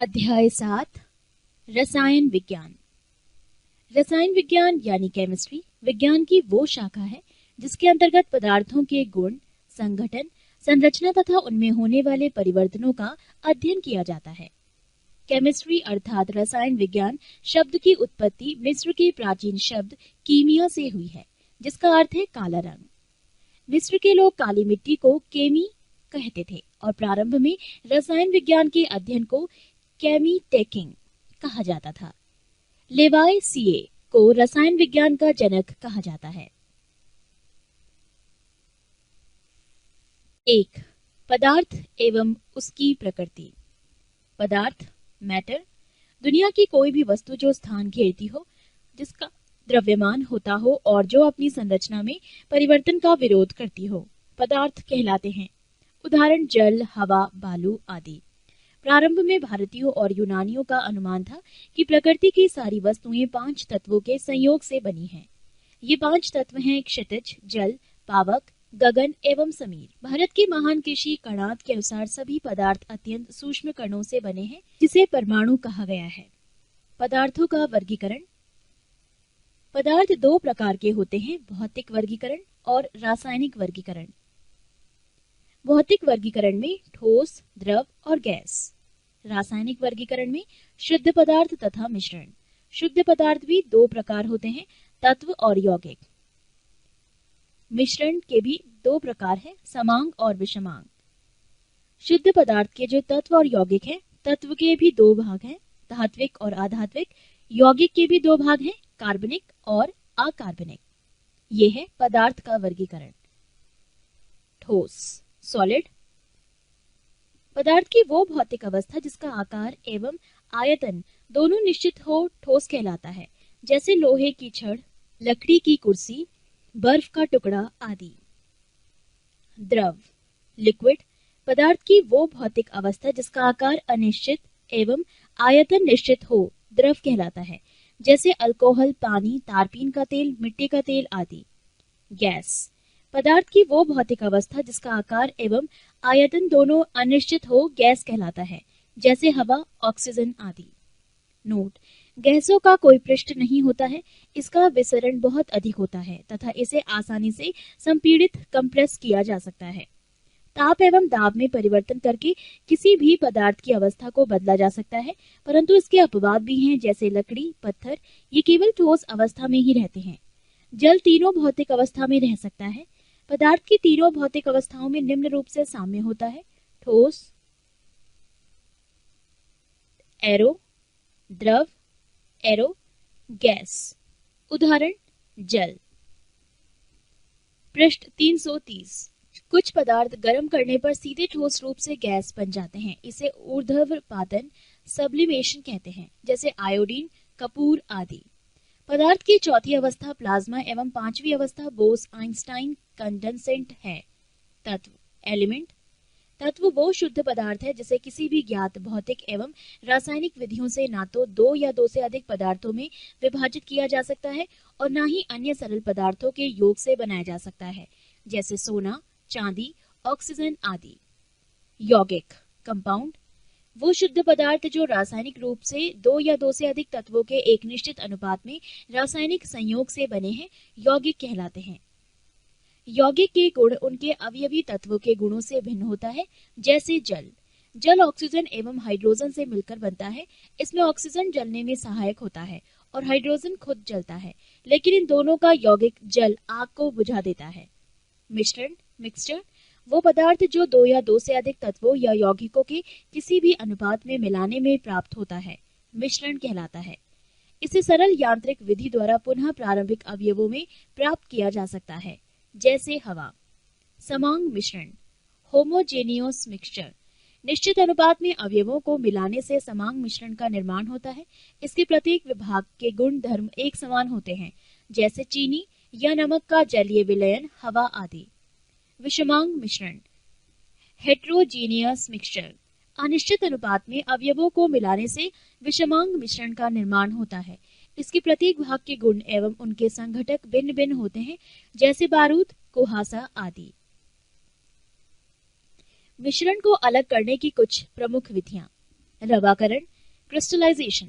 अध्याय 7 रसायन विज्ञान। रसायन विज्ञान यानी केमिस्ट्री विज्ञान की वो शाखा है जिसके अंतर्गत पदार्थों के गुण, संगठन, संरचना तथा उनमें होने वाले परिवर्तनों का अध्ययन किया जाता है। केमिस्ट्री अर्थात रसायन विज्ञान शब्द की उत्पत्ति मिस्र के प्राचीन शब्द कीमिया से हुई है, जिसका अर्थ है काला रंग। मिस्र के लोग काली मिट्टी को केमी कहते थे और प्रारंभ में रसायन विज्ञान के अध्ययन को केमीटेकिंग कहा जाता था। लेवाय सीए को रसायन विज्ञान का जनक कहा जाता है। 1. पदार्थ एवं उसकी प्रकृति। पदार्थ मैटर दुनिया की कोई भी वस्तु जो स्थान घेरती हो, जिसका द्रव्यमान होता हो और जो अपनी संरचना में परिवर्तन का विरोध करती हो, पदार्थ कहलाते हैं। उदाहरण जल, हवा, बालू आदि। प्रारंभ में भारतीयों और यूनानियों का अनुमान था कि प्रकृति की सारी वस्तुएं 5 तत्वों के संयोग से बनी हैं। ये 5 तत्व हैं क्षितिज, जल, पावक, गगन एवं समीर। भारत के महान कृषि कणाद के अनुसार सभी पदार्थ अत्यंत सूक्ष्म कणों से बने हैं, जिसे परमाणु कहा गया है। पदार्थों का वर्गीकरण। पदार्थ 2 प्रकार के होते हैं, भौतिक वर्गीकरण और रासायनिक वर्गीकरण। भौतिक वर्गीकरण में ठोस, द्रव और गैस। रासायनिक वर्गीकरण में शुद्ध पदार्थ तथा मिश्रण। शुद्ध पदार्थ भी 2 प्रकार होते हैं, तत्व और यौगिक। मिश्रण के भी 2 प्रकार हैं, समांग और विषमांग। शुद्ध पदार्थ के जो तत्व और यौगिक हैं, तत्व के भी 2 भाग हैं, धात्विक और अधात्विक। यौगिक के भी 2 भाग हैं, कार्बनिक और अकार्बनिक। ये है पदार्थ का वर्गीकरण। ठोस सॉलिड पदार्थ की वो भौतिक अवस्था जिसका आकार एवं आयतन दोनों निश्चित हो, ठोस कहलाता है, जैसे लोहे की छड़, लकड़ी की कुर्सी, बर्फ का टुकड़ा आदि। द्रव लिक्विड पदार्थ की वो भौतिक अवस्था जिसका आकार अनिश्चित एवं आयतन निश्चित हो, द्रव कहलाता है, जैसे अल्कोहल, पानी, तारपीन का तेल, मिट्टी का तेल आदि। गैस पदार्थ की वो भौतिक अवस्था जिसका आकार एवं आयतन दोनों अनिश्चित हो, गैस कहलाता है, जैसे हवा, ऑक्सीजन आदि। नोट: गैसों का कोई पृष्ठ नहीं होता है, इसका विसरण बहुत अधिक होता है तथा इसे आसानी से संपीड़ित कंप्रेस किया जा सकता है। ताप एवं दाब में परिवर्तन करके किसी भी पदार्थ की अवस्था को बदला जा सकता है, परंतु इसके अपवाद भी हैं, जैसे लकड़ी, पत्थर, ये केवल ठोस अवस्था में ही रहते हैं। जल तीनों भौतिक अवस्था में रह सकता है। पदार्थ की तीनों भौतिक अवस्थाओं में निम्न रूप से साम्य होता है: ठोस, एरो, द्रव, एरो, गैस। उदाहरण जल। पृष्ठ 330। कुछ पदार्थ गर्म करने पर सीधे ठोस रूप से गैस बन जाते हैं, इसे ऊर्ध्वपातन सब्लिमेशन कहते हैं, जैसे आयोडीन, कपूर आदि। पदार्थ की चौथी अवस्था प्लाज्मा एवं 5वीं अवस्था बोस-आइंस्टाइन कंडेंसेट है। तत्व एलिमेंट तत्व वो शुद्ध पदार्थ है जिसे किसी भी ज्ञात भौतिक एवं रासायनिक विधियों से ना तो 2 या 2 से अधिक पदार्थों में विभाजित किया जा सकता है और ना ही अन्य सरल पदार्थों के योग से बनाया जा सकता है, जैसे सोना, चांदी, ऑक्सीजन आदि। यौगिक कंपाउंड वो शुद्ध पदार्थ जो रासायनिक रूप से 2 या 2 से अधिक तत्वों के एक निश्चित अनुपात में रासायनिक संयोग से बने हैं, यौगिक कहलाते हैं। यौगिक के गुण उनके अवयवी तत्वों के गुणों से भिन्न होता है, जैसे जल। जल ऑक्सीजन एवं हाइड्रोजन से मिलकर बनता है। इसमें ऑक्सीजन जलने में सहायक होता है और हाइड्रोजन खुद जलता है, लेकिन इन दोनों का यौगिक जल आग को बुझा देता है। मिश्रण मिक्सचर वो पदार्थ जो 2 या 2 से अधिक तत्वों या यौगिकों के किसी भी अनुपात में मिलाने में प्राप्त होता है, मिश्रण कहलाता है। इसे सरल यांत्रिक विधि द्वारा पुनः प्रारंभिक अवयवों में प्राप्त किया जा सकता है, जैसे हवा। समांग मिश्रण होमोजेनियस मिक्सचर निश्चित अनुपात में अवयवों को मिलाने से समांग मिश्रण का निर्माण होता है। इसके प्रत्येक विभाग के गुण धर्म एक समान होते हैं, जैसे चीनी या नमक का जलीय विलयन, हवा आदि। विषमांग मिश्रण हेट्रोजीनियस मिक्सचर अनिश्चित अनुपात में अवयवों को मिलाने से विषमांग मिश्रण का निर्माण होता है। इसके प्रत्येक भाग के गुण एवं उनके संघटक भिन्न भिन्न होते हैं, जैसे बारूद, कुहासा आदि। मिश्रण को अलग करने की कुछ प्रमुख विधियां। रवाकरण, क्रिस्टलाइजेशन।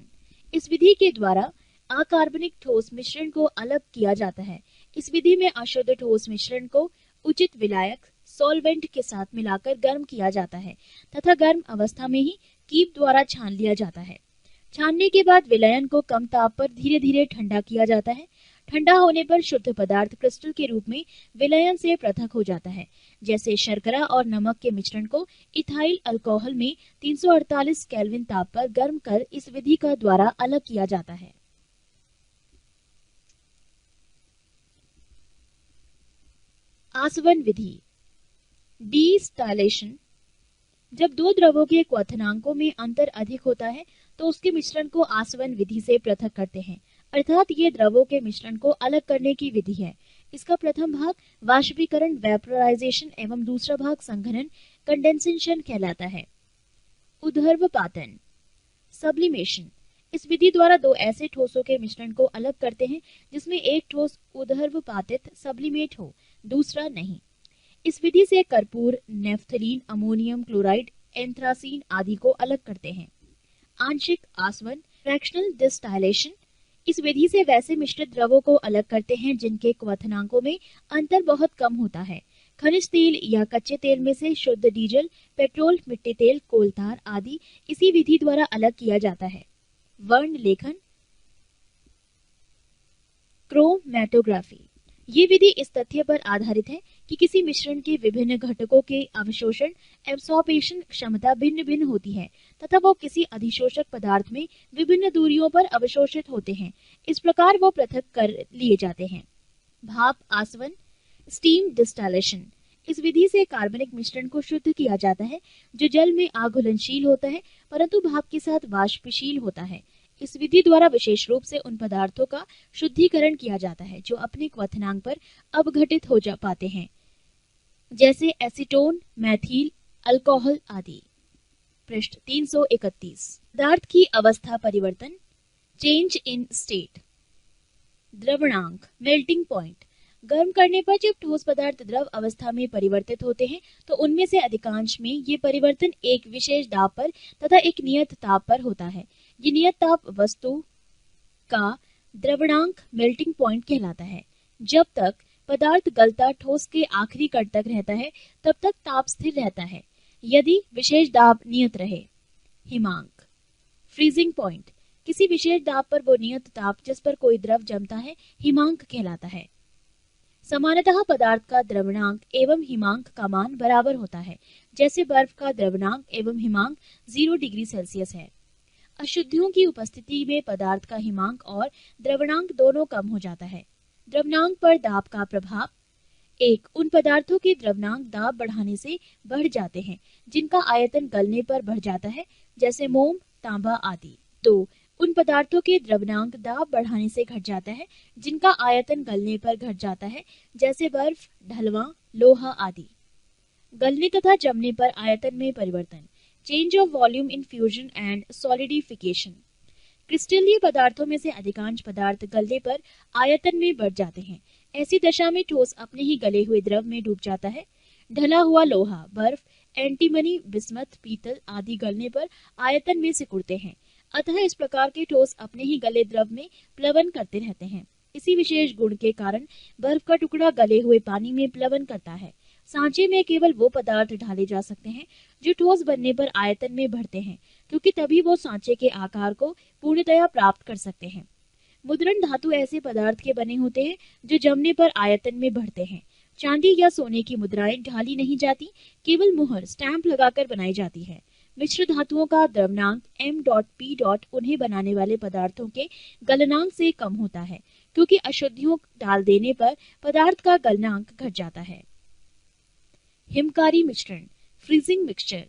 इस विधि के द्वारा अकार्बनिक ठोस मिश्रण को अलग किया जाता है। इस विधि में अशुद्ध ठोस मिश्रण को उचित विलायक सॉल्वेंट के साथ मिलाकर गर्म किया जाता है तथा गर्म अवस्था में ही कीप द्वारा छान लिया जाता है। छानने के बाद विलयन को कम ताप पर धीरे धीरे ठंडा किया जाता है। ठंडा होने पर शुद्ध पदार्थ क्रिस्टल के रूप में विलयन से पृथक हो जाता है। जैसे शर्करा और नमक के मिश्रण को इथाइल अल्कोहल में 348 केल्विन ताप पर गर्म कर इस विधि का द्वारा अलग किया जाता है। आसवन विधि, डिस्टाइलेशन। जब दो द्रवों के क्वथनांकों में अंतर अधिक होता है तो उसके मिश्रण को आसवन विधि से पृथक करते हैं, अर्थात ये द्रवों के मिश्रण को अलग करने की विधि है। इसका प्रथम भाग वाष्पीकरण वेपोराइजेशन एवं दूसरा भाग संघनन कंडेंसेशन कहलाता है। उद्धर्वपातन सब्लिमेशन। इस विधि द्वारा दो ऐसे ठोसों के मिश्रण को अलग करते हैं जिसमें एक ठोस उद्धर्वपातित सब्लिमेट हो, दूसरा नहीं। इस विधि से कर्पूर, नेफ्थलीन, अमोनियम क्लोराइड, एंथ्रासीन आदि को अलग करते हैं। आंशिक आसवन फ्रैक्शनल डिस्टाइलेशन। इस विधि से वैसे मिश्रित द्रवों को अलग करते हैं जिनके क्वथनांकों में अंतर बहुत कम होता है। खनिज तेल या कच्चे तेल में से शुद्ध डीजल, पेट्रोल, मिट्टी तेल, कोलतार आदि इसी विधि द्वारा अलग किया जाता है। वर्ण लेखन क्रोमैटोग्राफी। ये विधि इस तथ्य पर आधारित है कि किसी मिश्रण के विभिन्न घटकों के अवशोषण एब्सॉर्प्शन क्षमता भिन्न भिन्न होती है तथा वो किसी अधिशोषक पदार्थ में विभिन्न दूरियों पर अवशोषित होते हैं। इस प्रकार वो पृथक कर लिए जाते हैं। भाप आसवन स्टीम डिस्टाइलेशन। इस विधि से कार्बनिक मिश्रण को शुद्ध किया जाता है जो जल में अघुलनशील होता है परंतु भाप के साथ वाष्पशील होता है। इस विधि द्वारा विशेष रूप से उन पदार्थों का शुद्धिकरण किया जाता है जो अपने क्वथनांक पर अवघटित हो जा पाते हैं, जैसे एसीटोन, मैथिल, अल्कोहल आदि। पृष्ठ 331। पदार्थ की अवस्था परिवर्तन चेंज इन स्टेट। द्रवणांक मेल्टिंग पॉइंट। गर्म करने पर जब ठोस पदार्थ द्रव अवस्था में परिवर्तित होते हैं तो उनमें से अधिकांश में ये परिवर्तन एक विशेष दाब पर तथा एक नियत ताप पर होता है। ये नियत ताप वस्तु का द्रवणांक मेल्टिंग पॉइंट कहलाता है। जब तक पदार्थ गलता ठोस के आखिरी कण तक रहता है तब तक ताप स्थिर रहता है यदि विशेष दाब नियत रहे। हिमांक फ्रीजिंग पॉइंट। किसी विशेष दाब पर वो नियत ताप जिस पर कोई द्रव जमता है हिमांक कहलाता है। सामान्यतः पदार्थ का द्रवणांक एवं हिमांक का मान बराबर होता है, जैसे बर्फ का द्रवणांक एवं हिमांक 0 डिग्री सेल्सियस है। अशुद्धियों की उपस्थिति में पदार्थ का हिमांक और द्रवणांक दोनों कम हो जाता है। द्रवणांक पर दाब का प्रभाव। 1. उन पदार्थों के द्रवणांक दाब बढ़ाने से बढ़ जाते हैं जिनका आयतन गलने पर बढ़ जाता है, जैसे मोम, तांबा आदि। 2. उन पदार्थों के द्रवणांक दाब बढ़ाने से घट जाता है जिनका आयतन गलने पर घट जाता है, जैसे बर्फ, ढलवा, लोहा आदि। गलने तथा जमने पर आयतन में परिवर्तन change of volume in fusion and solidification. क्रिस्टलीय पदार्थों में से अधिकांश पदार्थ गलने पर आयतन में बढ़ जाते हैं। ऐसी दशा में ठोस अपने ही गले हुए द्रव में डूब जाता है। ढला हुआ लोहा, बर्फ, एंटीमनी, बिस्मथ, पीतल आदि गलने पर आयतन में सिकुड़ते हैं। अतः इस प्रकार के ठोस अपने ही गले द्रव में प्लवन करते रहते हैं। इसी विशेष गुण के कारण बर्फ का टुकड़ा गले हुए पानी में प्लवन करता है। सांचे में केवल वो पदार्थ ढाले जा सकते हैं जो ठोस बनने पर आयतन में बढ़ते हैं, क्योंकि तभी वो सांचे के आकार को पूर्णतया प्राप्त कर सकते हैं। मुद्रण धातु ऐसे पदार्थ के बने होते हैं जो जमने पर आयतन में बढ़ते हैं। चांदी या सोने की मुद्राएं ढाली नहीं जाती, केवल मुहर स्टैंप लगाकर बनाई जाती है। मिश्र धातुओं का द्रवणांक m.p. उन्हें बनाने वाले पदार्थों के गलनांक से कम होता है, क्योंकि अशुद्धियों डाल देने पर पदार्थ का गलनांक घट जाता है। हिमकारी मिश्रण फ्रीजिंग मिक्सचर।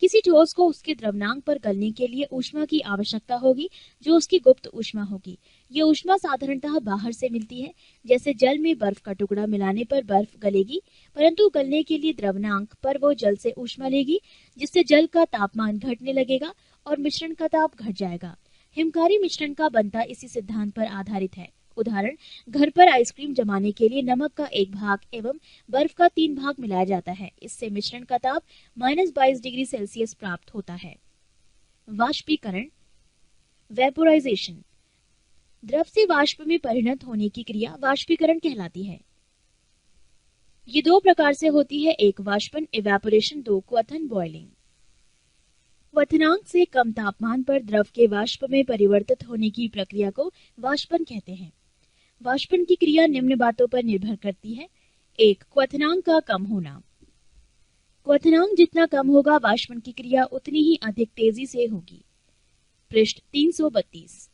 किसी ठोस को उसके द्रवणांक पर गलने के लिए ऊष्मा की आवश्यकता होगी जो उसकी गुप्त ऊष्मा होगी। ये ऊष्मा साधारणतः बाहर से मिलती है, जैसे जल में बर्फ का टुकड़ा मिलाने पर बर्फ गलेगी, परंतु गलने के लिए द्रवणांक पर वो जल से ऊष्मा लेगी, जिससे जल का तापमान घटने लगेगा और मिश्रण का ताप घट जाएगा। हिमकारी मिश्रण का बनता इसी सिद्धांत पर आधारित है। उदाहरण, घर पर आइसक्रीम जमाने के लिए नमक का 1 भाग एवं बर्फ का 3 भाग मिलाया जाता है। इससे मिश्रण का ताप -22 डिग्री सेल्सियस प्राप्त होता है। वाष्पीकरण, वेपोराइजेशन। द्रव से वाष्प में परिणत होने की क्रिया वाष्पीकरण कहलाती है। ये दो प्रकार से होती है, एक वाष्पन इवेपोरेशन, दो क्वथन बॉइलिंग। क्वथनांक से कम तापमान पर द्रव के वाष्प में परिवर्तित होने की प्रक्रिया को वाष्पन कहते हैं। वाष्पन की क्रिया निम्न बातों पर निर्भर करती है। एक, क्वथनांक का कम होना। क्वथनांक जितना कम होगा वाष्पन की क्रिया उतनी ही अधिक तेजी से होगी। पृष्ठ 332।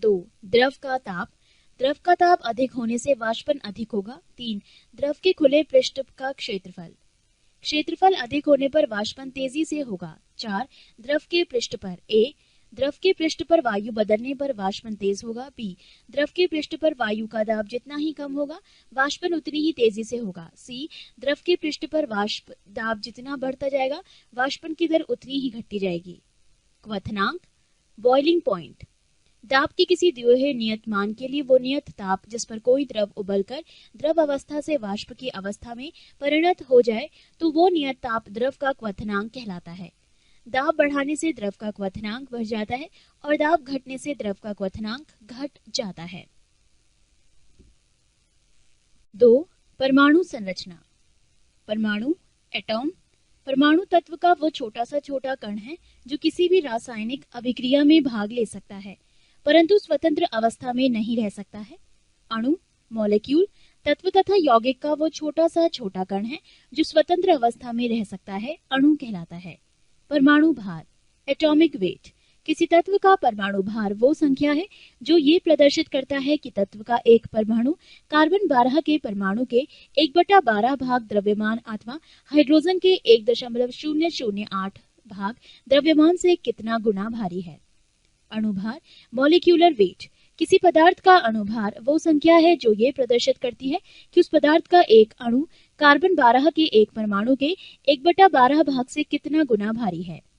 2, द्रव का ताप। द्रव का ताप अधिक होने से वाष्पन अधिक होगा। 3, द्रव के खुले पृष्ठ का क्षेत्रफल। क्षेत्रफल अधिक होने पर वाष्पन तेजी से होगा। 4, द्रव के पृष्ठ पर। ए, द्रव के पृष्ठ पर वायु बदलने पर वाष्पन तेज होगा। बी, द्रव के पृष्ठ पर वायु का दाब जितना ही कम होगा वाष्पन उतनी ही तेजी से होगा। सी, द्रव के पृष्ठ पर वाष्प दाब जितना बढ़ता जाएगा वाष्पन की दर उतनी ही घटती जाएगी। क्वथनांक, बॉइलिंग पॉइंट। दाब के किसी दिए हुए नियत मान के लिए वो नियत ताप जिस पर कोई द्रव उबलकर द्रव अवस्था से वाष्प की अवस्था में परिणत हो जाए तो वो नियत ताप द्रव का क्वथनांक कहलाता है। दाब बढ़ाने से द्रव का क्वथनांक बढ़ जाता है और दाब घटने से द्रव का क्वथनांक घट जाता है। 2, परमाणु संरचना। परमाणु, एटॉम। परमाणु तत्व का वो छोटा कण है जो किसी भी रासायनिक अभिक्रिया में भाग ले सकता है परंतु स्वतंत्र अवस्था में नहीं रह सकता है। अणु, मॉलिक्यूल। तत्व तथा यौगिक का वो छोटा कण है जो स्वतंत्र अवस्था में रह सकता है, अणु कहलाता है। परमाणु भार, एटॉमिक वेट। किसी तत्व का परमाणु भार वो संख्या है जो ये प्रदर्शित करता है कि तत्व का एक परमाणु कार्बन 12 के परमाणु के 1/12 भाग द्रव्यमान अथवा हाइड्रोजन के 1.008 भाग द्रव्यमान से कितना गुना भारी है। अणुभार, मॉलिक्यूलर वेट। किसी पदार्थ का अणुभार वो संख्या है जो ये प्रदर्शित करती है कि उस पदार्थ का एक अणु कार्बन 12 के एक परमाणु के 1/12 भाग से कितना गुना भारी है।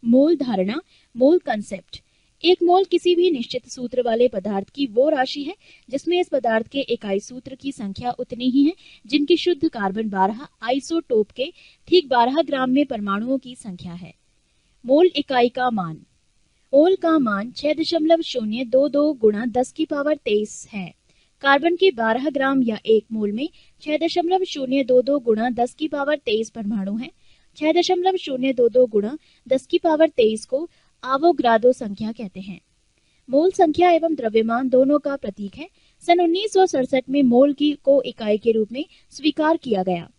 मोल धारणा, मोल कंसेप्ट। एक मोल किसी भी निश्चित सूत्र वाले पदार्थ की वो राशि है जिसमें इस पदार्थ के इकाई सूत्र की संख्या उतनी ही है जिनकी शुद्ध कार्बन 12 आइसोटोप के ठीक 12 ग्राम में परमाणुओं की संख्या है। मोल इकाई का मान। मोल का मान 6.022 गुणा 10 की पावर 23 है। कार्बन के 12 ग्राम या एक मोल में 6.022 गुणा 10 की पावर 23 परमाणु है। 6.022 गुणा 10 की पावर 23 को आवोगाद्रो संख्या कहते हैं। मोल संख्या एवं द्रव्यमान दोनों का प्रतीक है। सन 1967 में मोल को इकाई के रूप में स्वीकार किया गया।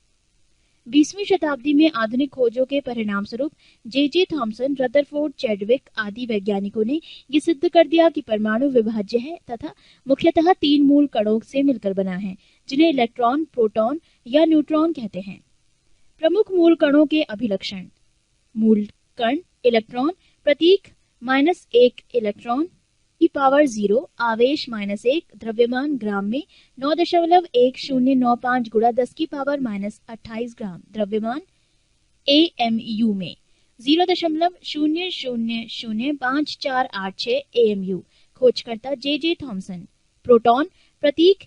20वीं शताब्दी में आधुनिक खोजों के परिणाम स्वरूप जे थॉमसन, रदरफोर्ड, चैडविक आदि वैज्ञानिकों ने ये सिद्ध कर दिया कि परमाणु विभाज्य है तथा मुख्यतः 3 मूल कणों से मिलकर बना है जिन्हें इलेक्ट्रॉन, प्रोटॉन या न्यूट्रॉन कहते हैं। प्रमुख मूल कणों के अभिलक्षण। मूल कण, इलेक्ट्रॉन, प्रतीक -1 इलेक्ट्रॉन की पावर 0, आवेश -1, द्रव्यमान ग्राम में 9.1095 गुणा 10 की पावर -28 ग्राम, द्रव्यमान AMU में 0.00005486 AMU। खोजकर्ता जे थॉमसन। प्रोटॉन, प्रतीक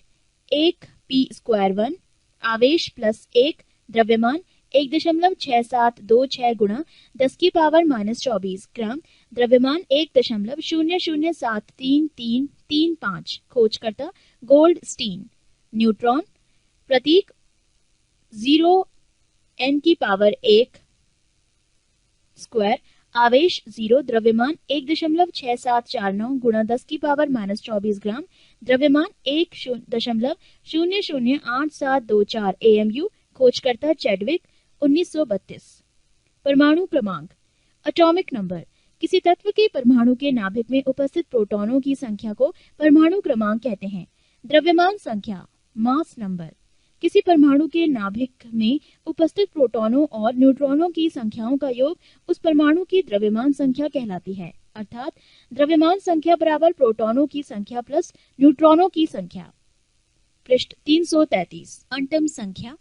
1p²1, आवेश +1, द्रव्यमान 1.6726 गुणा 10 की पावर -24 ग्राम, द्रव्यमान 1.0073335। खोजकर्ता गोल्डस्टीन। न्यूट्रॉन, प्रतीक 0n की पावर 1 स्क्वायर, आवेश 0, द्रव्यमान 1.6749 गुणा 10 की पावर -24 ग्राम, द्रव्यमान 1.008724 AMU। खोजकर्ता चैडविक, 1932। परमाणु क्रमांक, एटॉमिक नंबर। किसी तत्व के परमाणु के नाभिक में उपस्थित प्रोटॉनों की संख्या को परमाणु क्रमांक कहते हैं। द्रव्यमान संख्या, मास नंबर। किसी परमाणु के नाभिक में उपस्थित प्रोटॉनों और न्यूट्रॉनों की संख्याओं का योग उस परमाणु की द्रव्यमान संख्या कहलाती है। अर्थात द्रव्यमान संख्या बराबर प्रोटॉनों की संख्या प्लस न्यूट्रॉनों की संख्या। पृष्ठ 333। क्वांटम संख्या,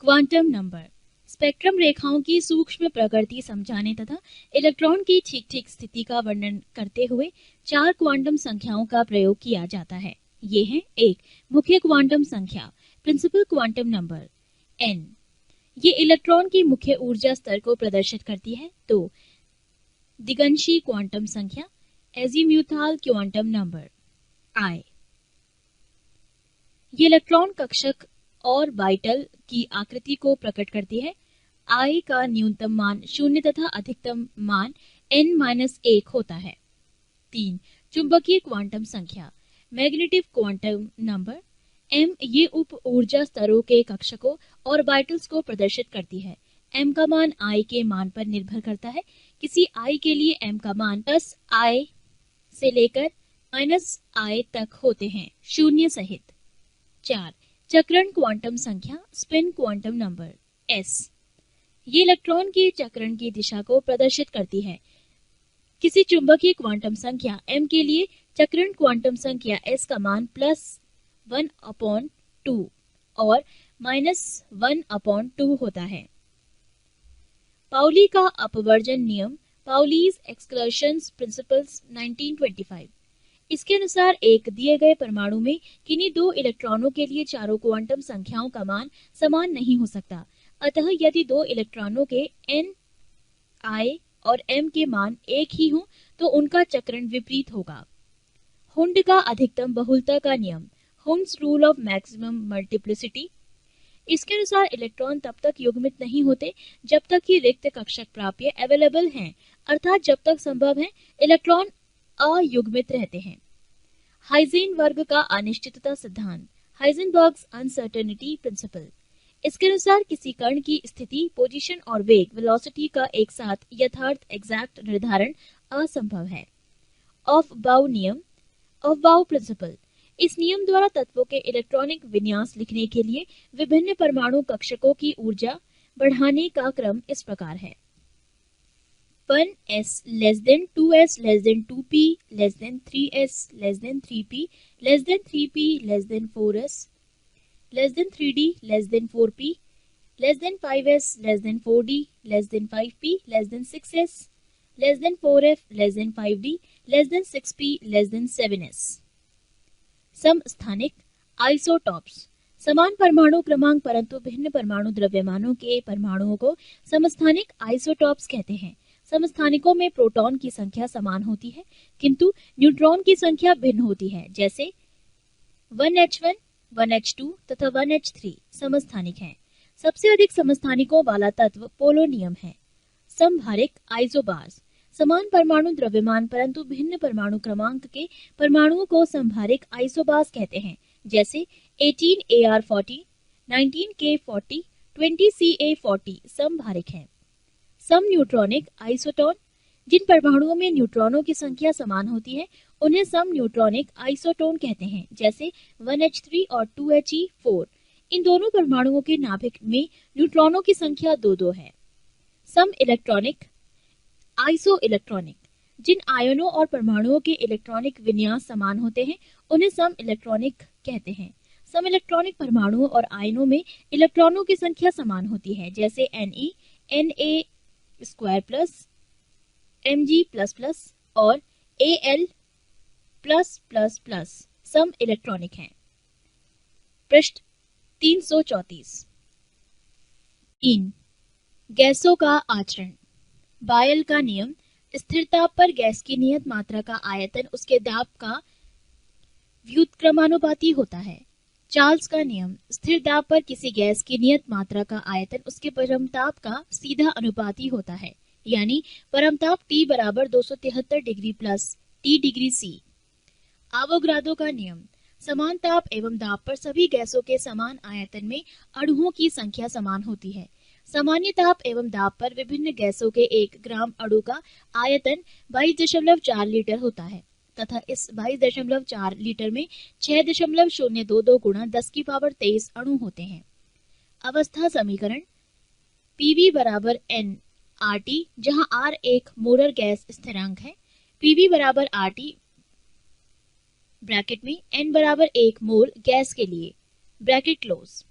क्वांटम नंबर। स्पेक्ट्रम रेखाओं की सूक्ष्म प्रकृति समझाने तथा इलेक्ट्रॉन की ठीक स्थिति का वर्णन करते हुए 4 क्वांटम संख्याओं का प्रयोग किया जाता है। ये हैं: 1, मुख्य क्वांटम संख्या, प्रिंसिपल क्वांटम नंबर n। ये इलेक्ट्रॉन की मुख्य ऊर्जा स्तर को प्रदर्शित करती है। तो दिगंशी क्वांटम संख्या, एजीम्यूथाल क्वांटम नंबर I। ये इलेक्ट्रॉन कक्षक और बाइटल की आकृति को प्रकट करती है। I का न्यूनतम मान 0 तथा अधिकतम मान n-1 होता है। 3 चुंबकीय क्वांटम संख्या, मैग्नेटिक क्वांटम नंबर M। ये उप ऊर्जा स्तरों के कक्षकों और बाइटल्स को प्रदर्शित करती है। M का मान I के मान पर निर्भर करता है। किसी I के लिए M का मान +I से लेकर -I तक होते हैं, शून्य सहित। 4 चक्रण क्वांटम संख्या, स्पिन क्वांटम नंबर S। ये इलेक्ट्रॉन की चक्रण की दिशा को प्रदर्शित करती है। किसी चुंबकीय क्वांटम संख्या M के लिए चक्रण क्वांटम संख्या S का मान +1/2 और -1/2 होता है। पाउली का अपवर्जन नियम, पाउलीज एक्सक्लूशन प्रिंसिपल्स 1925। इसके अनुसार एक दिए गए परमाणु में किन्हीं दो इलेक्ट्रॉनों के लिए चारों क्वांटम संख्याओं का मान समान नहीं हो सकता। अतः यदि दो इलेक्ट्रॉनों के n, I और m के मान एक ही हों तो उनका चक्रण विपरीत होगा। हुंड का अधिकतम बहुलता का नियम, Hund's rule of maximum multiplicity. इसके अनुसार इलेक्ट्रॉन तब तक युग्मित नहीं होते जब तक कि रिक्त कक्षक प्राप्य अवेलेबल हैं, अर्थात जब तक संभव है इलेक्ट्रॉन अयुग्मित रहते हैं। हाइजेनबर्ग का अनिश्चितता सिद्धांत, हाइजेनबर्ग्स अनसर्टेनिटी प्रिंसिपल। इसके अनुसार किसी कण की स्थिति, पोजीशन और वेग, वेलोसिटी का एक साथ यथार्थ एग्जैक्ट निर्धारण असंभव है। ऑफ-बाउ नियम, ऑफ-बाउ प्रिंसिपल। इस नियम द्वारा तत्वों के इलेक्ट्रॉनिक विन्यास लिखने के लिए विभिन्न परमाणु कक्षकों की ऊर्जा बढ़ाने का क्रम इस प्रकार है। 1s less than 2s less than 2p less than 3s less than 3p less than 3p less than 4s less than 3d less than 4p less than 5s less than 4d less than 5p less than 6s less than 4f less than 5d less than 6p less than 7s। समस्थानिक isotopes, समान परमाणु क्रमांक परंतु भिन्न परमाणु द्रव्यमानों के परमाणुओं को समस्थानिक आइसोटॉप्स कहते हैं। समस्थानिकों में प्रोटॉन की संख्या समान होती है किंतु न्यूट्रॉन की संख्या भिन्न होती है, जैसे 1h1, 1h2 तथा 1h3 समस्थानिक हैं। सबसे अधिक समस्थानिकों वाला तत्व पोलोनियम है। समभारिक आइसोबार्स, समान परमाणु द्रव्यमान परंतु भिन्न परमाणु क्रमांक के परमाणुओं को समभारिक आइसोबार्स कहते हैं, जैसे 18Ar40, 19K40, 20Ca40 समभारिक हैं। सम न्यूट्रॉनिक आइसोटोन, जिन परमाणुओं में न्यूट्रॉनों की संख्या समान होती है उन्हें सम न्यूट्रॉनिक आइसोटोन कहते हैं, जैसे 1h3 और 2He4। इन दोनों परमाणुओं के नाभिक में न्यूट्रॉनों की संख्या 2-2 है। सम इलेक्ट्रॉनिक आइसो इलेक्ट्रॉनिक, जिन आयनों और परमाणुओं के इलेक्ट्रॉनिक विन्यास समान होते हैं उन्हें सम इलेक्ट्रॉनिक कहते हैं। सम इलेक्ट्रॉनिक परमाणुओं और आयनों में इलेक्ट्रॉनों की संख्या समान होती है, जैसे Ne, Na2+, Mg++ और Al+++ सम इलेक्ट्रॉनिक हैं। पृष्ठ 334। 3 गैसों का आचरण, बायल का नियम, स्थिर ताप पर गैस की नियत मात्रा का आयतन उसके दाब का व्युत्क्रमानुपाती होता है। चार्ल्स का नियम, स्थिर दाब पर किसी गैस की नियत मात्रा का आयतन उसके परमताप का सीधा अनुपाती होता है, यानी परमताप T बराबर 273 degree plus T degree C। Avogadro का नियम, समान ताप एवं दाब पर सभी गैसों के समान आयतन में अणुओं की संख्या समान होती है। सामान्य ताप एवं दाब पर विभिन्न गैसों के 1 ग्राम अणु का आयतन 22.4 लीटर होता है तथा इस 22.4 लीटर में 6.022 गुणा 10⁻23 अणु होते हैं। अवस्था समीकरण, Pv बराबर n RT, जहां R एक मोलर गैस स्थिरांक है, Pv बराबर RT ब्रैकेट में n बराबर 1 मोल गैस के लिए ब्रैकेट क्लोज।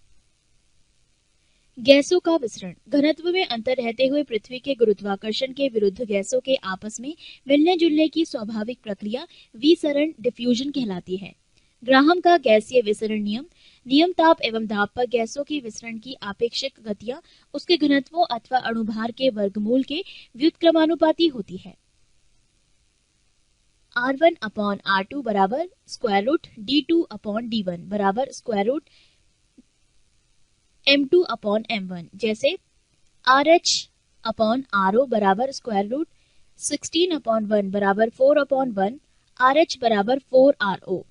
गैसों का विसरण, घनत्व में अंतर रहते हुए पृथ्वी के गुरुत्वाकर्षण के विरुद्ध गैसों के आपस में मिलने जुलने की स्वाभाविक प्रक्रिया विसरण डिफ्यूजन कहलाती है। ग्राहम का गैसीय विसरण नियम, नियम ताप एवं दाब पर गैसों की विसरण की आपेक्षिक गतियां उसके घनत्वों अथवा अणुभार के वर्गमूल के व्युत्क्रमानुपाती होती है। R1 अपॉन R2 बराबर square root D2 upon D1 बराबर square root M2 upon M1, जैसे RH अपॉन RO बराबर स्क्वायर रूट 16 अपॉन 1 बराबर 4 अपॉन 1, RH बराबर 4RO।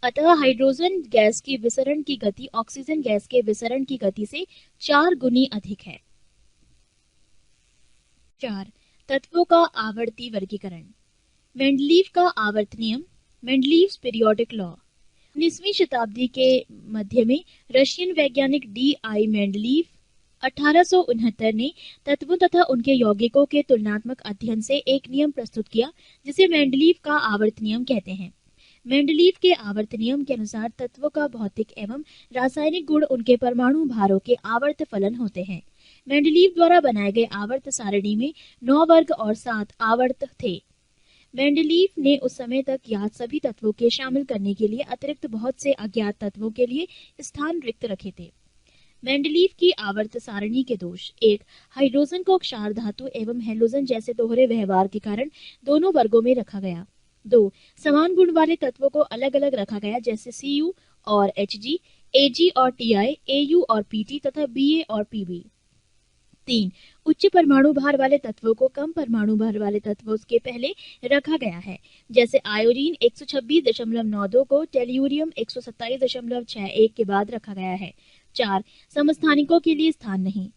अतः हाइड्रोजन गैस की विसरण की गति ऑक्सीजन गैस के विसरण की गति से 4 गुनी अधिक है। 4. तत्वों का आवर्ती वर्गीकरण। मेंडलीव का आवर्त नियम, मेंडलीव्स पीरियोडिक लॉ। 19वीं शताब्दी के मध्य में रशियन वैज्ञानिक D.I. मेंडलीव 1869 ने तत्वों तथा उनके यौगिकों के तुलनात्मक अध्ययन से एक नियम प्रस्तुत किया जिसे मेंडलीव का आवर्त नियम कहते हैं। मेंडलीव के आवर्त नियम के अनुसार तत्वों का भौतिक एवं रासायनिक गुण उनके परमाणु भारों के आवर्त फलन होते हैं। मेंडलीव द्वारा बनाए गए आवर्त सारणी में 9 वर्ग और 7 आवर्त थे। मेंडलीव ने उस समय तक ज्ञात सभी तत्वों के शामिल करने के लिए अतिरिक्त बहुत से अज्ञात तत्वों के लिए स्थान रिक्त रखे थे। मेंडलीव की आवर्त सारणी के दोष। 1. हाइड्रोजन को क्षार धातु एवं हैलोजन जैसे दोहरे व्यवहार के कारण दोनों वर्गों में रखा गया। 2. समान गुण वाले तत्वों को अलग अलग रखा गया जैसे Cu और Hg, Ag और Ti, Au और Pt तथा Ba और Pb। 3. उच्च परमाणु भार वाले तत्वों को कम परमाणु भार वाले तत्वों के पहले रखा गया है जैसे आयोडीन 126.92 को टेल्यूरियम 127.61 के बाद रखा गया है। 4. समस्थानिकों के लिए स्थान नहीं।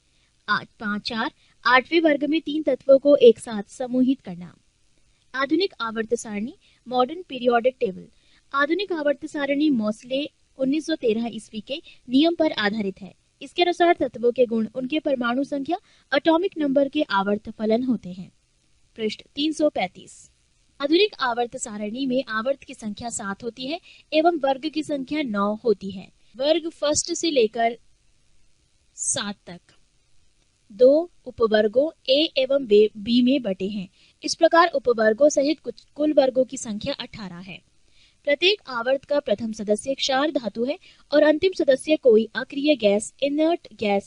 4. 8वें वर्ग में 3 तत्वों को एक साथ समूहित करना। आधुनिक आवर्त सारणी, मॉडर्न पीरियोडिक टेबल। आधुनिक आवर्त सारणी मोसले 1913 ईस्वी के नियम पर आधारित है। इसके अनुसार तत्वों के गुण उनके परमाणु संख्या एटॉमिक नंबर के आवर्त फलन होते हैं। पृष्ठ 335। आधुनिक आवर्त सारणी में आवर्त की संख्या 7 होती है एवं वर्ग की संख्या 9 होती है। वर्ग फर्स्ट से लेकर 7 तक 2 उपवर्गों A एवं B में बटे हैं। इस प्रकार उपवर्गों सहित कुल वर्गों की संख्या 18 है। प्रत्येक आवर्त का प्रथम सदस्य क्षार धातु है और अंतिम सदस्य कोई अक्रिय गैस, इनर्ट गैस।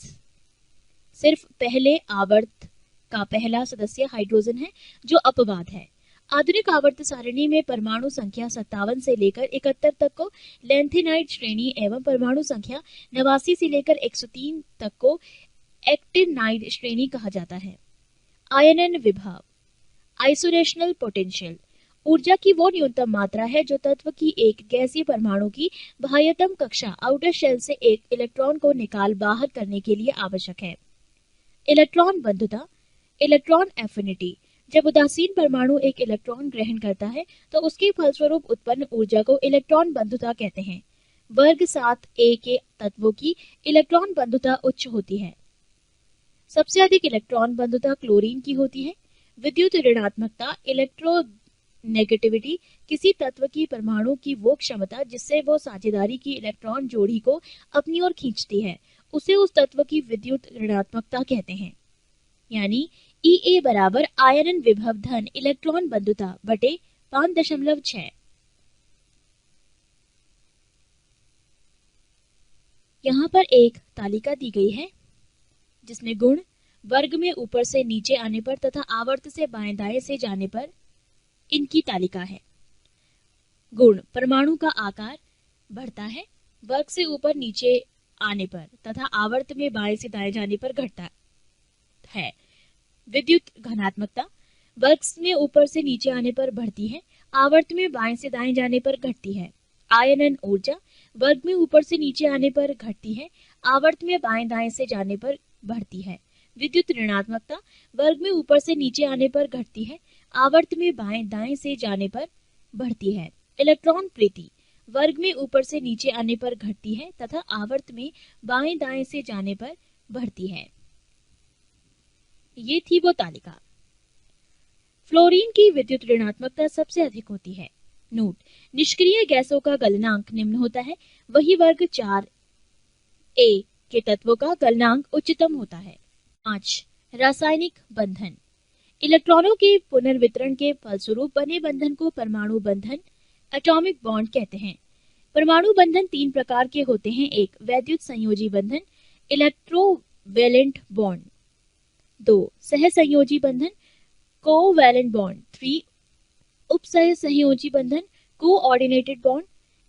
सिर्फ पहले आवर्त का पहला सदस्य हाइड्रोजन है जो अपवाद है। आधुनिक आवर्त सारणी में परमाणु संख्या 57 से लेकर 71 तक को लैंथेनाइड श्रेणी एवं परमाणु संख्या 89 से लेकर 103 तक को एक्टिनाइड श्रेणी कहा जाता है। आयनन विभव, आइसोलेशनल पोटेंशियल, ऊर्जा की वो न्यूनतम मात्रा है जो तत्व की एक गैसीय परमाणु की बाह्यतम कक्षा आउटर शेल से एक इलेक्ट्रॉन को निकाल बाहर करने के लिए आवश्यक है। इलेक्ट्रॉन बंधुता, इलेक्ट्रॉन एफिनिटी, जब उदासीन परमाणु एक इलेक्ट्रॉन ग्रहण करता है तो उसके फलस्वरूप उत्पन्न ऊर्जा को इलेक्ट्रॉन बंधुता कहते हैं। वर्ग 7a के तत्वों की इलेक्ट्रॉन बंधुता उच्च होती है। सबसे अधिक इलेक्ट्रॉन बंधुता क्लोरीन की होती है। विद्युत ऋणात्मकता, इलेक्ट्रोनेगेटिविटी, किसी तत्व की परमाणु की वो क्षमता जिससे वो साझेदारी की इलेक्ट्रॉन जोड़ी को अपनी ओर खींचती है, उसे उस तत्व की विद्युत ऋणात्मकता कहते हैं। यानी Ea बराबर आयनन विभव धन इलेक्ट्रॉन बंधुता बटे 5.6। यहाँ पर एक तालिका दी गई है जिसमें गुण वर्ग में ऊपर से नीचे आने पर तथा आवर्त से बाएं दाएं से जाने पर इनकी तालिका है। गुण परमाणु का आकार बढ़ता है वर्ग से ऊपर नीचे आने पर तथा आवर्त में बाएं से दाएं जाने पर घटता है। विद्युत घनात्मकता वर्ग में ऊपर से नीचे आने पर बढ़ती है, आवर्त में बाएं से दाएं जाने पर घटती है। आयनन ऊर्जा वर्ग में ऊपर से नीचे आने पर घटती है, आवर्त में बाएं दाएं से जाने पर बढ़ती है। विद्युत ऋणात्मकता वर्ग में ऊपर से नीचे आने पर घटती है, आवर्त में बाएं दाएं से जाने पर बढ़ती है। इलेक्ट्रॉन प्रीति वर्ग में ऊपर से नीचे आने पर घटती है तथा आवर्त में बाएं दाएं से जाने पर बढ़ती है। ये थी वो तालिका। फ्लोरीन की विद्युत ऋणात्मकता सबसे अधिक होती है। नोट, निष्क्रिय गैसों का गलनांक निम्न होता है, वही वर्ग 4a के तत्वों का गलनांक उच्चतम होता है। 5. रासायनिक बंधन, इलेक्ट्रॉनों के पुनर्वितरण के फलस्वरूप बने बंधन को परमाणु बंधन एटॉमिक बॉन्ड कहते हैं। परमाणु बंधन 3 प्रकार के होते हैं। 1 वैद्युत संयोजी बंधन इलेक्ट्रोवैलेंट बॉन्ड, 2 सहसंयोजी बंधन कोवैलेंट बॉन्ड, 3 उपसहसंयोजी बंधन कोऑर्डिनेटेड बॉन्ड।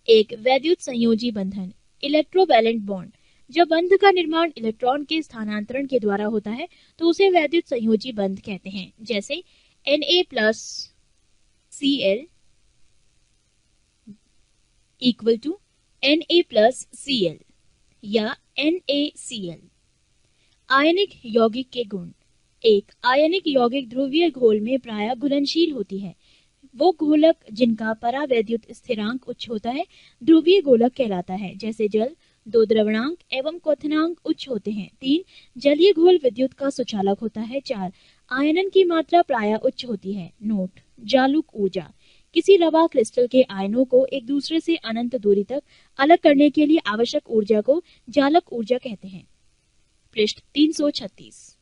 1 वैद्युत संयोजी बंधन इलेक्ट्रोवैलेंट बॉन्ड। जब बंध का निर्माण इलेक्ट्रॉन के स्थानांतरण के द्वारा होता है तो उसे वैद्युत संयोजी बंध कहते हैं। जैसे Na+Cl इक्वल टू Na+Cl या NaCl। आयनिक यौगिक के गुण। 1 आयनिक यौगिक ध्रुवीय घोल में प्रायः घुलनशील होती है। वो घोलक जिनका परावैद्युत स्थिरांक उच्च होता है ध्रुवीय घोलक कहलाता है। जैसे जल 2 द्रवणांक एवं क्वथनांक उच्च होते हैं। 3 जलीय घोल विद्युत का सुचालक होता है। 4 आयनन की मात्रा प्रायः उच्च होती है। नोट जालुक ऊर्जा। किसी रवा क्रिस्टल के आयनों को एक दूसरे से अनंत दूरी तक अलग करने के लिए आवश्यक ऊर्जा को जालक ऊर्जा कहते हैं। पृष्ठ 336।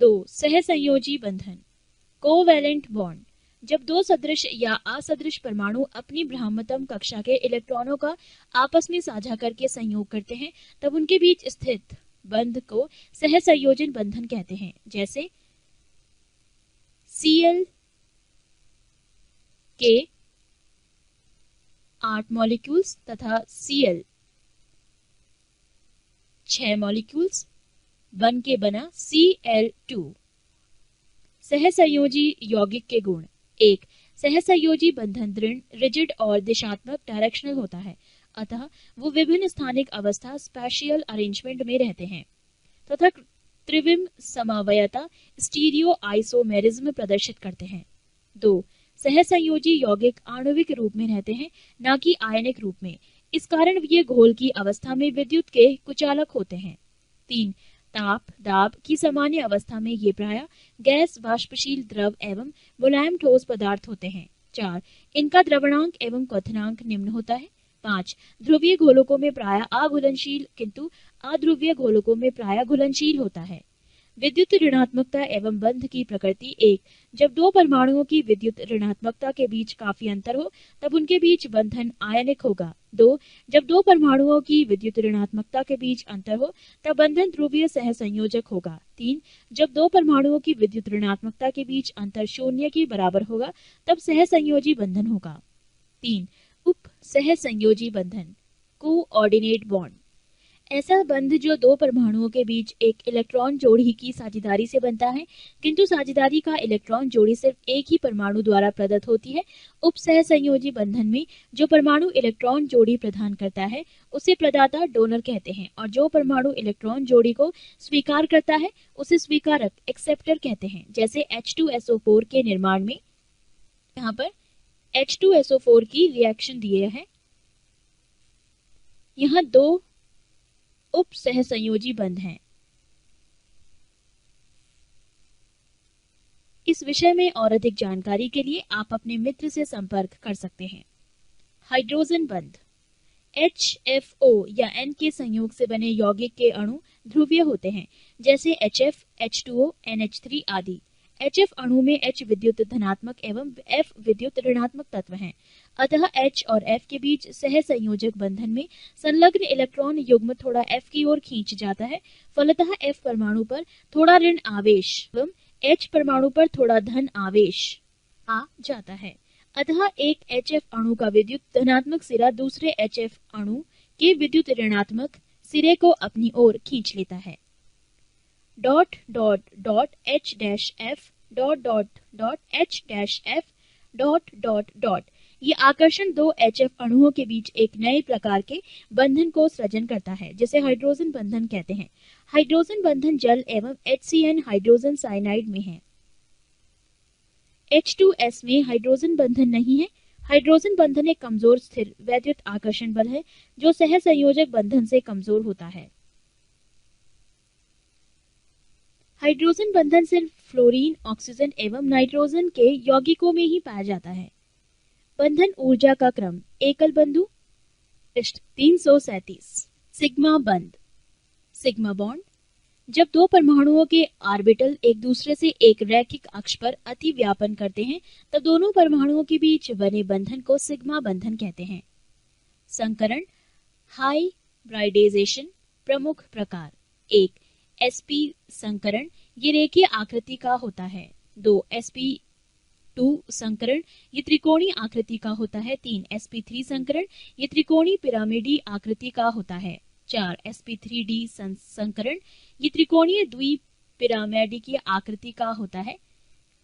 2 सहसंयोजी बंधन कोवैलेंट बॉन्ड। जब 2 सदृश या असदृश परमाणु अपनी ब्रह्मतम कक्षा के इलेक्ट्रॉनों का आपस में साझा करके संयोग करते हैं तब उनके बीच स्थित बंध को सहसंयोजन बंधन कहते हैं। जैसे Cl के 8 मॉलिक्यूल्स तथा Cl 6 मॉलिक्यूल्स बन के बना Cl2। सहसंयोजी यौगिक के गुण। 1 सहसंयोजी बंधन दृढ़ रिजिड और दिशात्मक डायरेक्शनल होता है, अतः वो विभिन्न स्थानिक अवस्था स्पैशियल अरेंजमेंट में रहते हैं तथा त्रिविम समवायता स्टीरियो आइसोमेरिज्म प्रदर्शित करते हैं। 2 सहसंयोजी यौगिक आणविक रूप में रहते हैं न कि आयनिक रूप में, इस कारण ये घोल की अवस्था में विद्युत के कुचालक होते हैं। 3 ताप दाब की सामान्य अवस्था में ये प्रायः गैस वाष्पशील द्रव एवं मुलायम ठोस पदार्थ होते हैं। 4 इनका द्रवणांक एवं क्वथनांक निम्न होता है। 5 ध्रुवीय घोलकों में प्रायः अघुलनशील किंतु अध्रुवीय घोलकों में प्रायः घुलनशील होता है। विद्युत ऋणात्मकता एवं बंध की प्रकृति। 1 जब 2 परमाणुओं की विद्युत ऋणात्मकता के बीच काफी अंतर हो तब उनके बीच बंधन आयनिक होगा। 2 जब 2 परमाणुओं की विद्युत ऋणात्मकता के बीच अंतर हो तब बंधन ध्रुवीय सहसंयोजक होगा। 3 जब 2 परमाणुओं की विद्युत ऋणात्मकता के बीच अंतर 0 के बराबर होगा तब सहसंयोजी बंधन होगा। 3 उप सहसंयोजी बंधन कोऑर्डिनेट बॉन्ड। ऐसा बंध जो 2 परमाणुओं के बीच एक इलेक्ट्रॉन जोड़ी की साझेदारी से बनता है किंतु साझेदारी का इलेक्ट्रॉन जोड़ी सिर्फ एक ही परमाणु द्वारा प्रदत्त होती है। उप सहसंयोजी बंधन में जो परमाणु इलेक्ट्रॉन जोड़ी प्रदान करता है उसे प्रदाता डोनर कहते हैं और जो परमाणु इलेक्ट्रॉन जोड़ी को स्वीकार करता है उसे स्वीकारक एक्सेप्टर कहते हैं। जैसे H2SO4 के निर्माण में यहाँ पर H2SO4 की रिएक्शन दिए है। यहाँ 2 उप सहसंयोजी बंध हैं। इस विषय में और अधिक जानकारी के लिए आप अपने मित्र से संपर्क कर सकते हैं। हाइड्रोजन बंध। HFO या N के संयोग से बने यौगिक के अणु ध्रुवीय होते हैं, जैसे HF, H2O, NH3 आदि। HF अणु में H विद्युत धनात्मक एवं F विद्युत ऋणात्मक तत्व हैं, अतः H और F के बीच सहसंयोजक बंधन में संलग्न इलेक्ट्रॉन युग्म थोड़ा F की ओर खींच जाता है, फलतः F परमाणु पर थोड़ा ऋण आवेश एवं H परमाणु पर थोड़ा धन आवेश आ जाता है, अतः एक HF अणु का विद्युत धनात्मक सिरा दूसरे HF अणु के विद्युत ऋणात्मक सिरे को अपनी ओर खींच लेता है। Dot dot dot H dash F dot dot dot H dash F dot dot dot ये आकर्षण 2 HF अणुओं के बीच एक नए प्रकार के बंधन को सृजन करता है, जिसे हाइड्रोजन बंधन कहते हैं। हाइड्रोजन बंधन जल एवं HCN हाइड्रोजन साइनाइड में है। H2S में हाइड्रोजन बंधन नहीं है। हाइड्रोजन बंधन एक कमजोर स्थिर वैद्युत आकर्षण बल है जो सहसंयोजक बंधन से कमजोर होता है। हाइड्रोजन बंधन सिर्फ फ्लोरीन, ऑक्सीजन एवं नाइट्रोजन के यौगिकों में ही पाया जाता है। बंधन ऊर्जा का क्रम। एकल बंधु। पृष्ठ 337। सिग्मा बंध। Sigma bond. जब 2 परमाणुओं के ऑर्बिटल एक दूसरे से एक रैखिक अक्ष पर अति व्यापन करते हैं तब दोनों परमाणुओं के बीच बने बंधन को सिग्मा बंधन कहते हैं। संकरण हाइब्रिडाइजेशन प्रमुख प्रकार। 1. sp संकरण, ये रेखीय आकृति का होता है। 2. sp2 संकरण, ये त्रिकोणीय आकृति का होता है। 3. sp3 संकरण, ये त्रिकोणीय पिरामिडी आकृति का होता है। 4. sp3d संकरण, ये त्रिकोणीय द्विपिरामिडीय आकृति का होता है।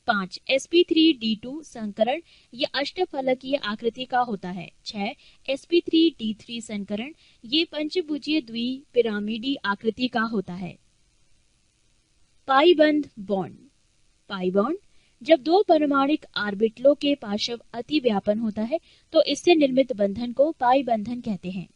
5. sp3d2 संकरण, ये अष्टफलकीय आकृति का होता है। 6. sp3d3 संकरण, ये पंचभुजीय द्विपिरामिडी आकृति का होता है। पाई बंध बॉन्ड। पाई बॉन्ड, जब दो परमाणुक ऑर्बिटलों के पार्श्व अति व्यापन होता है तो इससे निर्मित बंधन को पाई बंधन कहते हैं।